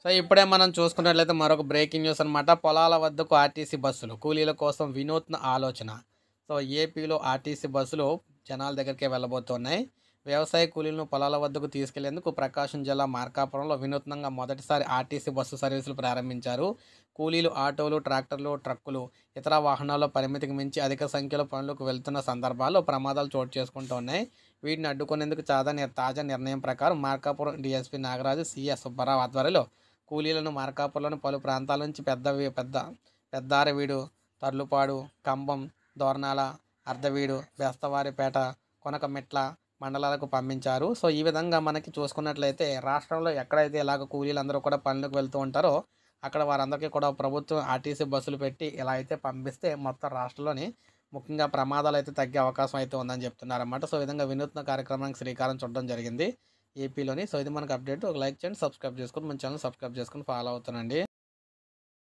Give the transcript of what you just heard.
So ఇప్పుడే మనం చూసుకున్నట్లయితే మరొక బ్రేకింగ్ న్యూస్ అనమాట. పొలాల వద్దకు ఆర్టీసీ బస్సులు కూలీల కోసం వినూత్న ఆలోచన. సో ఏపీలో ఆర్టీసీ బస్సులు జనాల దగ్గరికే వెళ్ళబోతున్నాయి. వ్యవసాయ కూలీలను పొలాల వద్దకు తీసుకెళ్లేందుకు ప్రకాశం జిల్లా మార్కాపురంలో వినూత్నంగా మొదటిసారి ఆర్టీసీ బస్సు సర్వీసులు ప్రారంభించారు. కూలీలు ఆటోలు, ట్రాక్టర్లు, ట్రక్కులు, ఇతర వాహనాల్లో పరిమితికి మించి అధిక సంఖ్యలో పనులకు వెళ్తున్న సందర్భాల్లో ప్రమాదాలు చోటు చేసుకుంటున్నాయి. వీటిని అడ్డుకునేందుకు తాజా నిర్ణయం ప్రకారం మార్కాపురం డీఎస్పీ నాగరాజు, సీఎస్ సుబ్బారావు ఆధ్వర్యంలో కూలీలను మార్కాపురంలోని పలు ప్రాంతాల నుంచి పెద్దారవీడు, తర్లుపాడు, కంబం, దోర్నాల, అర్ధవీడు, బెస్తవారిపేట, కొనకమెట్ల మండలాలకు పంపించారు. సో ఈ విధంగా మనకి చూసుకున్నట్లయితే రాష్ట్రంలో ఎక్కడైతే ఇలాగ కూలీలందరూ కూడా పనులకు వెళ్తూ ఉంటారో అక్కడ వారందరికీ కూడా ప్రభుత్వం ఆర్టీసీ బస్సులు పెట్టి ఇలా అయితే పంపిస్తే మొత్తం రాష్ట్రంలోని ముఖ్యంగా ప్రమాదాలు అయితే తగ్గే అవకాశం అయితే ఉందని చెప్తున్నారన్నమాట. సో ఈ విధంగా వినూత్న కార్యక్రమానికి శ్రీకారం చుట్టడం జరిగింది ఏపీలోని. సో ఇది మనకు అప్డేట్. ఒక లైక్ చేయండి, సబ్స్క్రైబ్ చేసుకొని మన ఛానల్ సబ్స్క్రైబ్ చేసుకొని ఫాలో అవుతానండి.